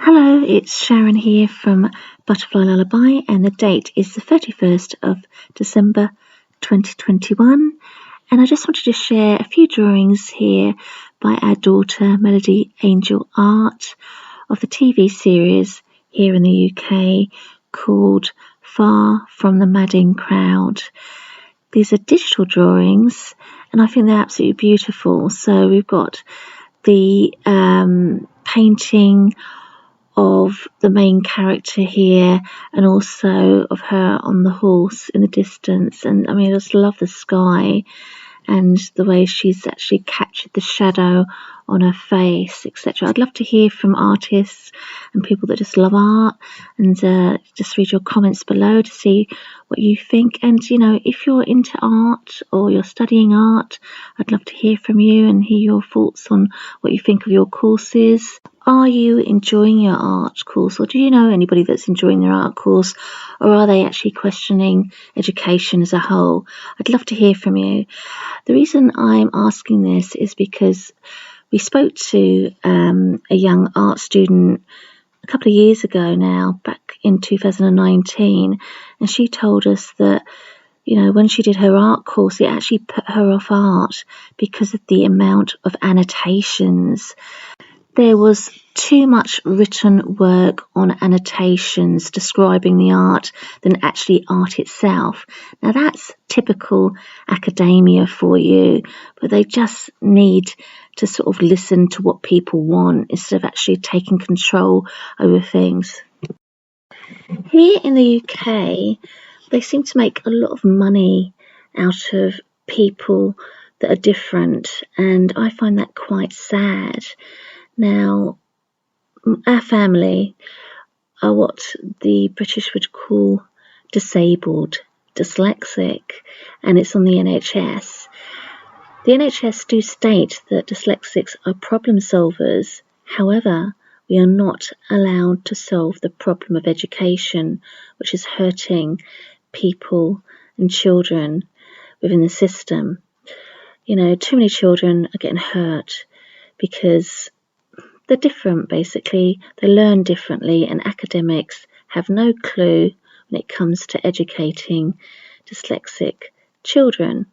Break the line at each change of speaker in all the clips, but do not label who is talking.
Hello, it's Sharon here from Butterfly Lullaby, and the date is the 31st of December 2021. And I just wanted to share a few drawings here by our daughter, Melody Angel Art, of the TV series here in the UK called Far From the Madding Crowd. These are digital drawings, and I think they're absolutely beautiful. So we've got the painting of the main character here, and also of her on the horse in the distance. And I mean, I just love the sky and the way she's actually captured the shadow on her face, etc. I'd love to hear from artists and people that just love art, and just read your comments below to see what you think. And if you're into art or you're studying art, I'd love to hear from you and hear your thoughts on what you think of your courses. Are you enjoying your art course, or do you know anybody that's enjoying their art course, or are they actually questioning education as a whole? I'd love to hear from you. The reason I'm asking this is because we spoke to a young art student a couple of years ago now, back in 2019, and she told us that when she did her art course, it actually put her off art because of the amount of annotations. There was too much written work on annotations describing the art than actually art itself. Now that's typical academia for you, but they just need to sort of listen to what people want instead of actually taking control over things. Here in the UK, they seem to make a lot of money out of people that are different, and I find that quite sad. Now, our family are what the British would call disabled, dyslexic, and it's on the NHS. The NHS do state that dyslexics are problem solvers. However, we are not allowed to solve the problem of education, which is hurting people and children within the system. Too many children are getting hurt because they're different, basically. They learn differently, and academics have no clue when it comes to educating dyslexic children.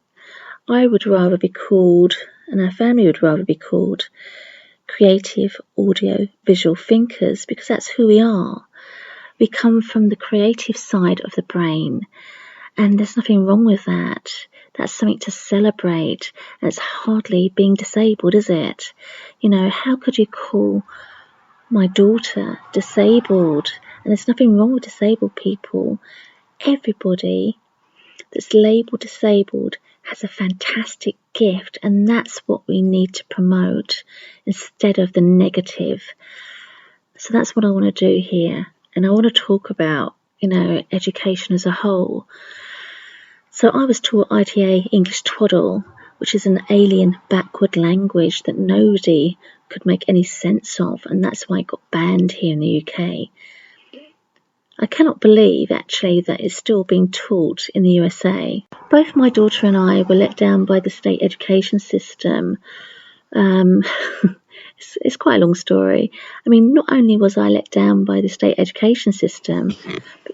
I would rather be called, and our family would rather be called, creative audio visual thinkers, because that's who we are. We come from the creative side of the brain, and there's nothing wrong with that. That's something to celebrate, and it's hardly being disabled, is it? How could you call my daughter disabled? And there's nothing wrong with disabled people. Everybody that's labelled disabled has a fantastic gift, and that's what we need to promote instead of the negative. So that's what I want to do here, and I want to talk about education as a whole. So I was taught ITA English Twaddle, which is an alien backward language that nobody could make any sense of, and that's why it got banned here in the UK. I cannot believe actually that it's still being taught in the USA. Both my daughter and I were let down by the state education system. It's quite a long story. I mean, not only was I let down by the state education system,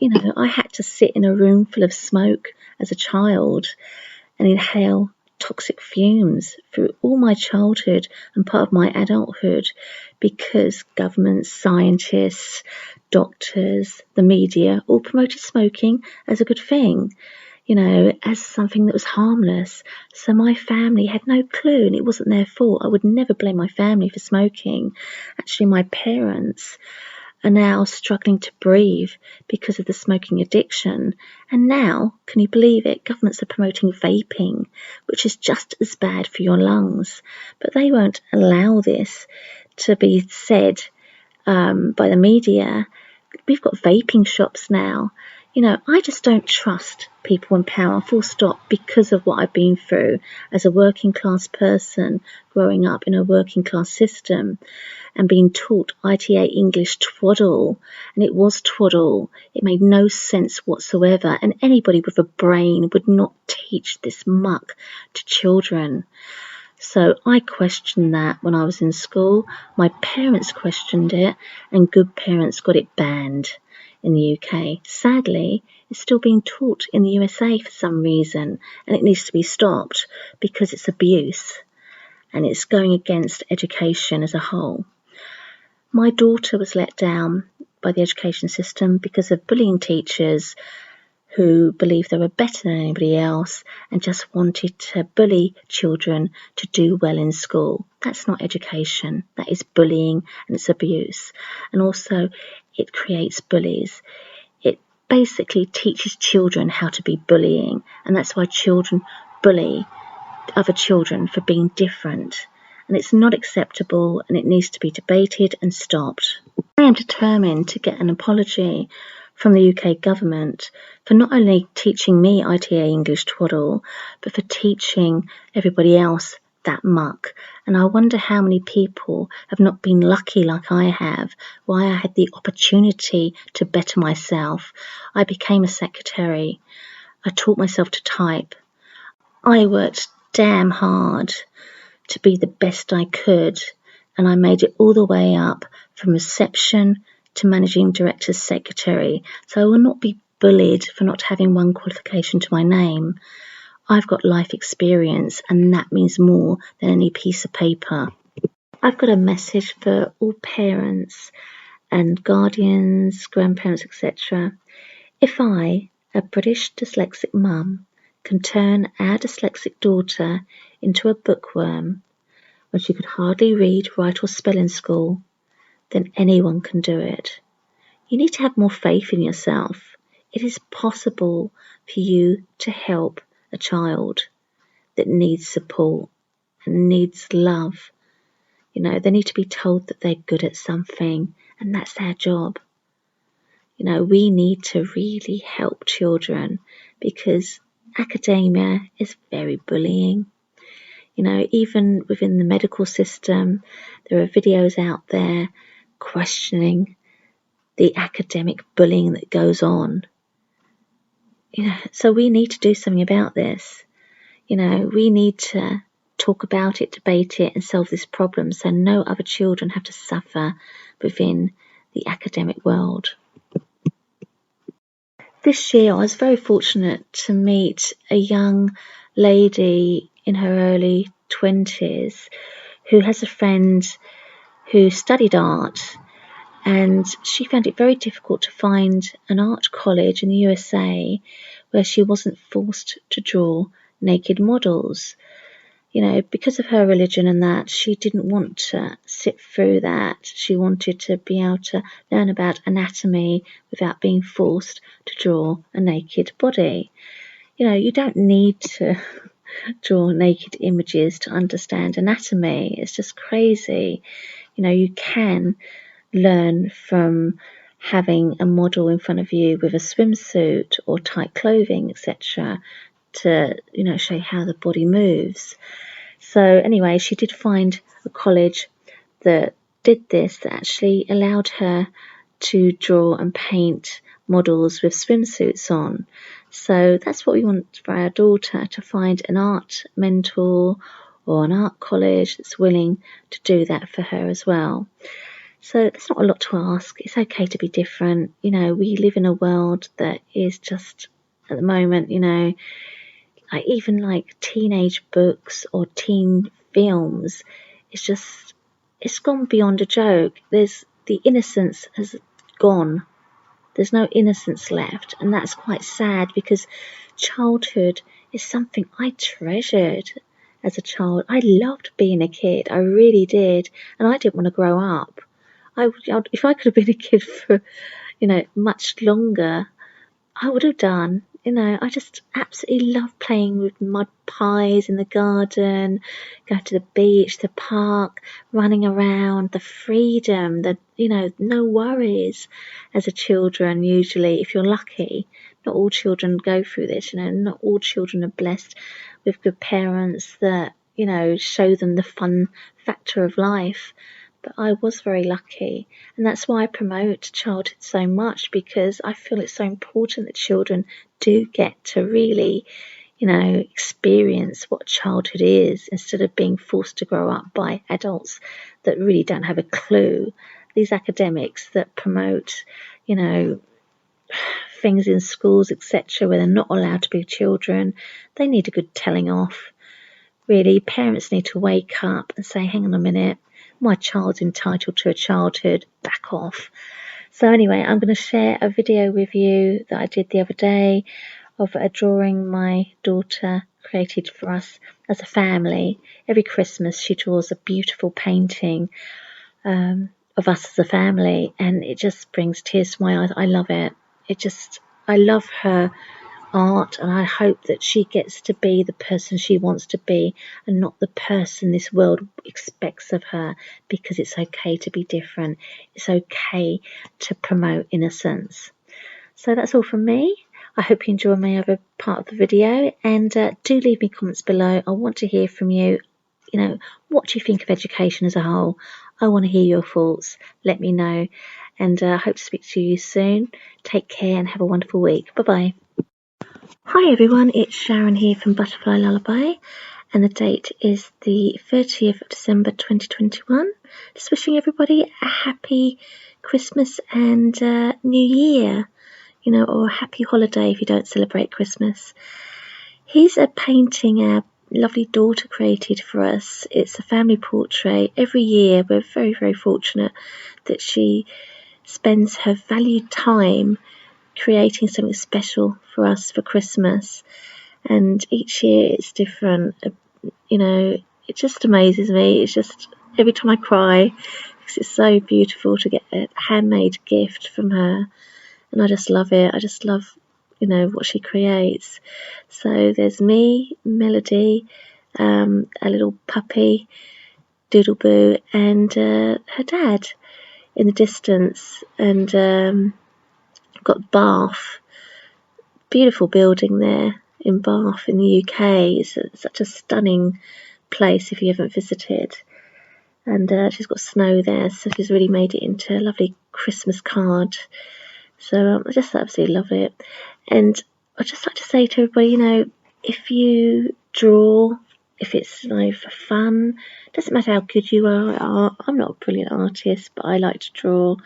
but I had to sit in a room full of smoke as a child and inhale toxic fumes through all my childhood and part of my adulthood because governments, scientists, doctors, the media all promoted smoking as a good thing, as something that was harmless. So my family had no clue, and it wasn't their fault. I would never blame my family for smoking. Actually, my parents are now struggling to breathe because of the smoking addiction. And now, can you believe it, governments are promoting vaping, which is just as bad for your lungs. But they won't allow this to be said by the media. We've got vaping shops now. I just don't trust people in power, full stop, because of what I've been through as a working class person growing up in a working class system and being taught ITA English Twaddle. And it was twaddle. It made no sense whatsoever. And anybody with a brain would not teach this muck to children. So I questioned that when I was in school. My parents questioned it, and good parents got it banned in the UK. Sadly, it's still being taught in the USA for some reason, and it needs to be stopped because it's abuse and it's going against education as a whole. My daughter was let down by the education system because of bullying teachers who believed they were better than anybody else and just wanted to bully children to do well in school. That's not education. That is bullying and it's abuse. And also, it creates bullies. It basically teaches children how to be bullying, and that's why children bully other children for being different. And it's not acceptable, and it needs to be debated and stopped. I am determined to get an apology from the UK government for not only teaching me ITA English twaddle, but for teaching everybody else that muck. And I wonder how many people have not been lucky like I have, why I had the opportunity to better myself. I became a secretary. I taught myself to type. I worked damn hard to be the best I could, and I made it all the way up from reception to managing director's secretary, so I will not be bullied for not having one qualification to my name. I've got life experience, and that means more than any piece of paper. I've got a message for all parents and guardians, grandparents, etc. If I, a British dyslexic mum, can turn our dyslexic daughter into a bookworm when she could hardly read, write or spell in school, then anyone can do it. You need to have more faith in yourself. It is possible for you to help a child that needs support and needs love. You know, they need to be told that they're good at something, and that's our job. You know, we need to really help children because academia is very bullying. You know, even within the medical system, there are videos out there questioning the academic bullying that goes on. You know, so we need to do something about this. You know, we need to talk about it, debate it, and solve this problem so no other children have to suffer within the academic world. This year, I was very fortunate to meet a young lady in her early 20s who has a friend who studied art, and she found it very difficult to find an art college in the USA where she wasn't forced to draw naked models. You know, because of her religion and that, she didn't want to sit through that. She wanted to be able to learn about anatomy without being forced to draw a naked body. You know, you don't need to draw naked images to understand anatomy. It's just crazy. You know, you can learn from having a model in front of you with a swimsuit or tight clothing, etc., to, you know, show how the body moves. So anyway, she did find a college that did this, that actually allowed her to draw and paint models with swimsuits on. So that's what we want for our daughter, to find an art mentor or an art college that's willing to do that for her as well. So it's not a lot to ask. It's okay to be different. You know, we live in a world that is just, at the moment, you know, even like teenage books or teen films, it's gone beyond a joke. The innocence has gone. There's no innocence left, and that's quite sad because childhood is something I treasured as a child. I loved being a kid, I really did, and I didn't want to grow up. If I could have been a kid for, you know, much longer, I would have done. You know, I just absolutely love playing with mud pies in the garden, going to the beach, the park, running around, the freedom, you know, no worries as a children usually, if you're lucky. Not all children go through this, you know, not all children are blessed with good parents that, you know, show them the fun factor of life. But I was very lucky, and that's why I promote childhood so much, because I feel it's so important that children do get to really, experience what childhood is instead of being forced to grow up by adults that really don't have a clue. These academics that promote, things in schools, etc., where they're not allowed to be children, they need a good telling off. Really, parents need to wake up and say, hang on a minute, my child's entitled to a childhood, back off. So anyway, I'm going to share a video with you that I did the other day of a drawing my daughter created for us as a family. Every Christmas she draws a beautiful painting of us as a family, and it just brings tears to my eyes. I love it. I love her art, and I hope that she gets to be the person she wants to be and not the person this world expects of her, because it's okay to be different. It's okay to promote innocence. So that's all from me. I hope you enjoy my other part of the video, and do leave me comments below. I want to hear from you. What do you think of education as a whole? I want to hear your thoughts. Let me know, and I hope to speak to you soon. Take care and have a wonderful week. Bye-bye. Hi everyone, it's Sharon here from Butterfly Lullaby, and the date is the 30th of December 2021. Just wishing everybody a happy Christmas and New Year, or a happy holiday if you don't celebrate Christmas. Here's a painting our lovely daughter created for us. It's a family portrait. Every year we're very, very fortunate that she spends her valued time creating something special for us for Christmas, and each year it's different. It just amazes me. It's just every time I cry because it's so beautiful to get a handmade gift from her, and I just love it. I just love what she creates. So there's me, Melody, a little puppy, Doodleboo, and her dad in the distance, and got Bath, beautiful building there in Bath in the UK. It's such a stunning place if you haven't visited, and she's got snow there, so she's really made it into a lovely Christmas card. So I just absolutely love it. And I'd just like to say to everybody, if you draw, if it's for fun, doesn't matter how good you are. I'm not a brilliant artist, but I like to draw.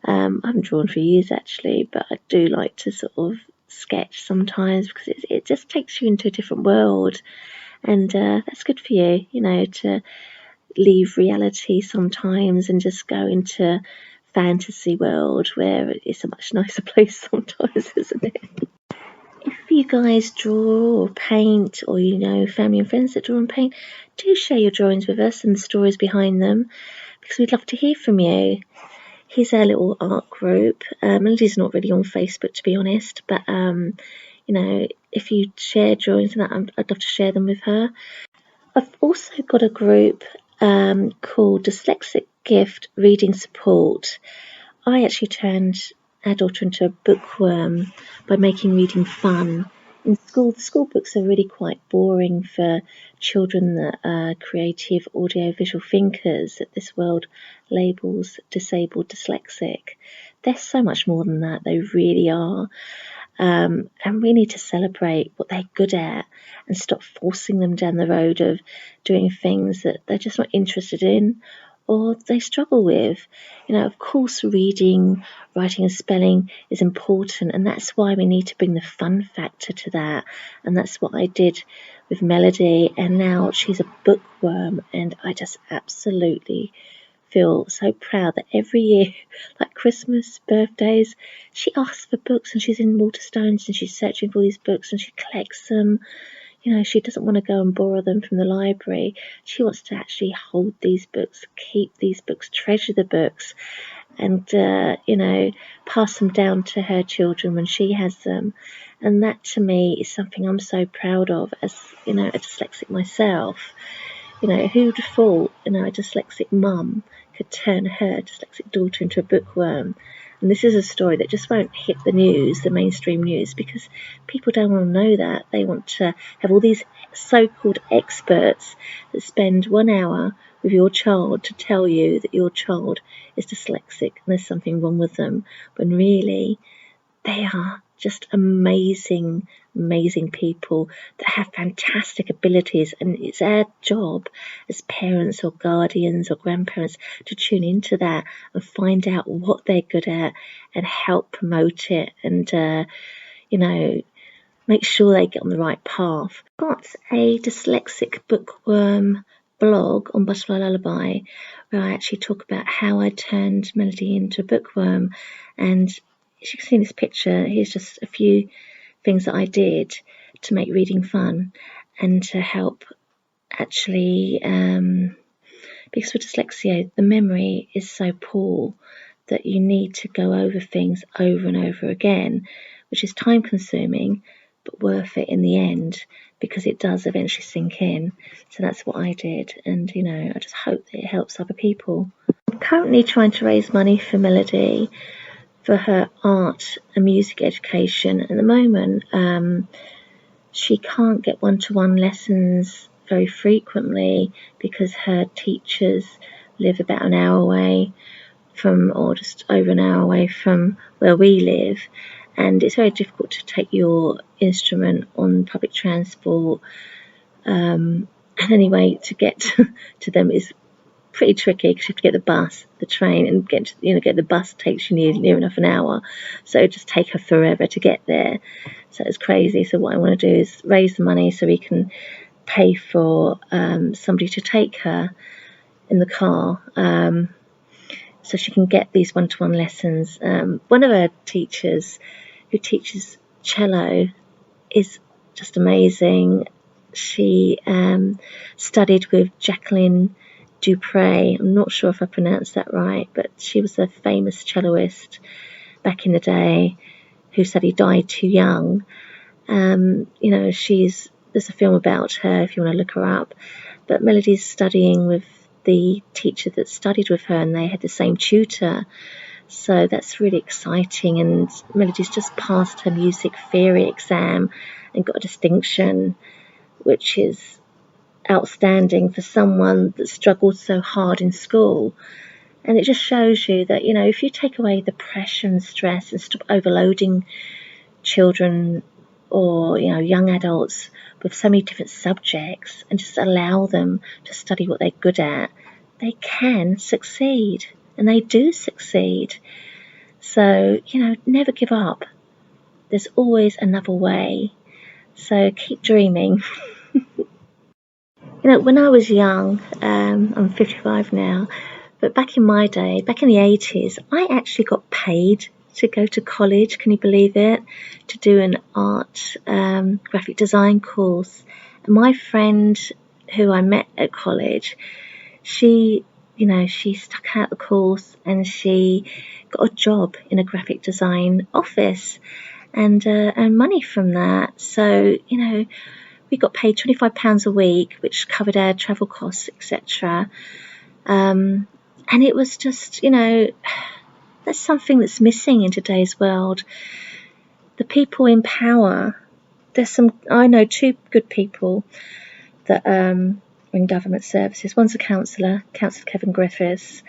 I haven't drawn for years actually, but I do like to sort of sketch sometimes, because it just takes you into a different world, and that's good for you, to leave reality sometimes and just go into fantasy world where it's a much nicer place sometimes, isn't it? If you guys draw or paint, or family and friends that draw and paint, do share your drawings with us and the stories behind them, because we'd love to hear from you. Here's our little art group. Melody's not really on Facebook, to be honest, but if you share drawings and that, I'd love to share them with her. I've also got a group called Dyslexic Gift Reading Support. I actually turned our daughter into a bookworm by making reading fun. In school, the school books are really quite boring for children that are creative audio-visual thinkers that this world labels disabled, dyslexic. They're so much more than that, they really are. And we need to celebrate what they're good at and stop forcing them down the road of doing things that they're just not interested in or they struggle with. Of course, reading, writing and spelling is important, and that's why we need to bring the fun factor to that. And that's what I did with Melody, and now she's a bookworm, and I just absolutely feel so proud that every year, like Christmas, birthdays, she asks for books, and she's in Waterstones and she's searching for these books and she collects them. She doesn't want to go and borrow them from the library. She wants to actually hold these books, keep these books, treasure the books, and pass them down to her children when she has them. And that to me is something I'm so proud of as a dyslexic myself. Who'd have thought a dyslexic mum could turn her dyslexic daughter into a bookworm? And this is a story that just won't hit the news, the mainstream news, because people don't want to know that. They want to have all these so-called experts that spend 1 hour with your child to tell you that your child is dyslexic and there's something wrong with them, when really they are just amazing, amazing people that have fantastic abilities, and it's our job as parents or guardians or grandparents to tune into that and find out what they're good at and help promote it, and make sure they get on the right path. I've got a dyslexic bookworm blog on Butterfly Lullaby where I actually talk about how I turned Melody into a bookworm, and as you can see in this picture, here's just a few things that I did to make reading fun and to help actually, because with dyslexia, the memory is so poor that you need to go over things over and over again, which is time consuming, but worth it in the end because it does eventually sink in. So that's what I did. And, I just hope that it helps other people. I'm currently trying to raise money for Melody for her art and music education. At the moment, she can't get one-to-one lessons very frequently because her teachers live about an hour away from, or just over an hour away from where we live, and it's very difficult to take your instrument on public transport, and anyway, to get to them is pretty tricky because you have to get the bus, the train, and get the bus takes you near enough an hour, so it just take her forever to get there. So it's crazy. So what I want to do is raise the money so we can pay for somebody to take her in the car, so she can get these one-to-one lessons. One of our teachers who teaches cello is just amazing. She studied with Jacqueline Dupre. I'm not sure if I pronounced that right, but she was a famous celloist back in the day who sadly died too young. There's a film about her if you want to look her up. But Melody's studying with the teacher that studied with her, and they had the same tutor. So that's really exciting. And Melody's just passed her music theory exam and got a distinction, which is outstanding for someone that struggled so hard in school. And it just shows you that, if you take away the pressure and stress and stop overloading children or, young adults with so many different subjects and just allow them to study what they're good at, they can succeed, and they do succeed. So, never give up. There's always another way. So keep dreaming. When I was young, I'm 55 now, but back in my day, back in the 80s, I actually got paid to go to college, can you believe it, to do an art graphic design course. And my friend who I met at college, she stuck out the course and she got a job in a graphic design office and earned money from that. So, we got paid £25 a week, which covered our travel costs, etc. And it was just, that's something that's missing in today's world. The people in power, I know two good people that are in government services. One's a Councillor Kevin Griffiths,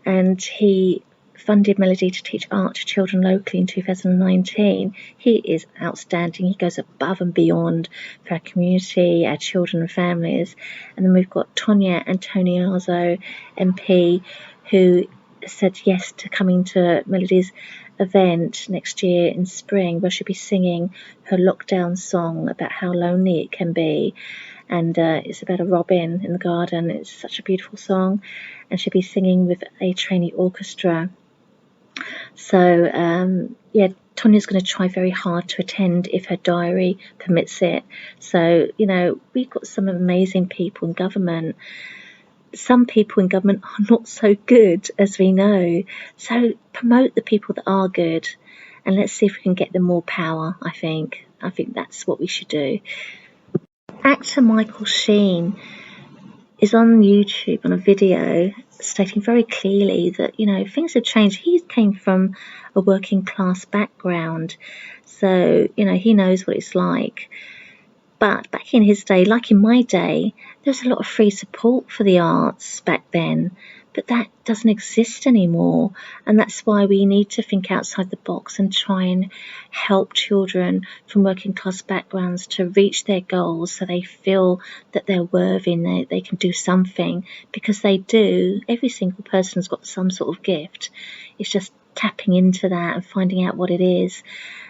and he funded Melody to teach art to children locally in 2019. He is outstanding. He goes above and beyond for our community, our children and families. And then we've got Tonya Antoniazzo, MP, who said yes to coming to Melody's event next year in spring, where she'll be singing her lockdown song about how lonely it can be. And it's about a robin in the garden. It's such a beautiful song. And she'll be singing with a trainee orchestra. So, Tonya's going to try very hard to attend if her diary permits it. So, we've got some amazing people in government. Some people in government are not so good, as we know. So promote the people that are good, and let's see if we can get them more power, I think. I think that's what we should do. Actor Michael Sheen is on YouTube on a video stating very clearly that, things have changed. He came from a working class background, so, he knows what it's like. But back in his day, like in my day, there was a lot of free support for the arts back then. But that doesn't exist anymore, and that's why we need to think outside the box and try and help children from working class backgrounds to reach their goals, so they feel that they're worthy and they can do something, because they do. Every single person's got some sort of gift. It's just tapping into that and finding out what it is.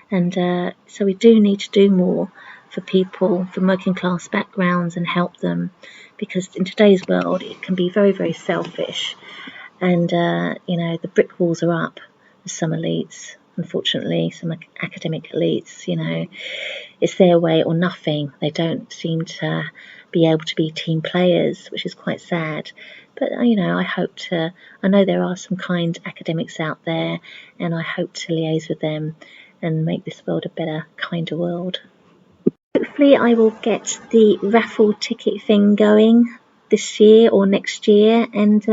And so we do need to do more for people from working class backgrounds and help them, because in today's world it can be very, very selfish. And the brick walls are up with some elites, unfortunately, some academic elites. It's their way or nothing. They don't seem to be able to be team players, which is quite sad. But I know there are some kind academics out there, and I hope to liaise with them and make this world a better, kinder world. Hopefully I will get the raffle ticket thing going this year or next year, and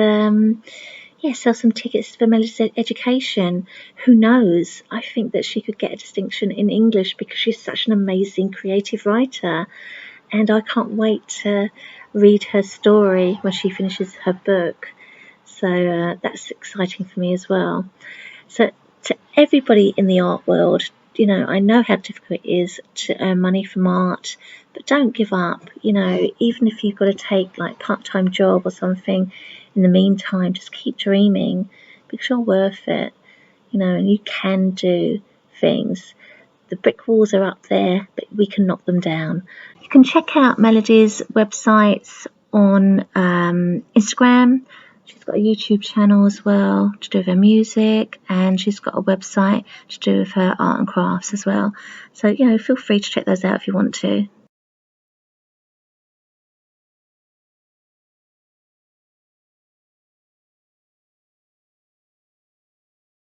sell some tickets for Melody's education. Who knows? I think that she could get a distinction in English because she's such an amazing creative writer, and I can't wait to read her story when she finishes her book. So that's exciting for me as well. So to everybody in the art world, I know how difficult it is to earn money from art, but don't give up. Even if you've got to take like part-time job or something in the meantime, just keep dreaming, because you're worth it, and you can do things. The brick walls are up there, but we can knock them down. You can check out Melody's websites on Instagram. She's got a YouTube channel as well to do with her music, and she's got a website to do with her art and crafts as well. So, feel free to check those out if you want to.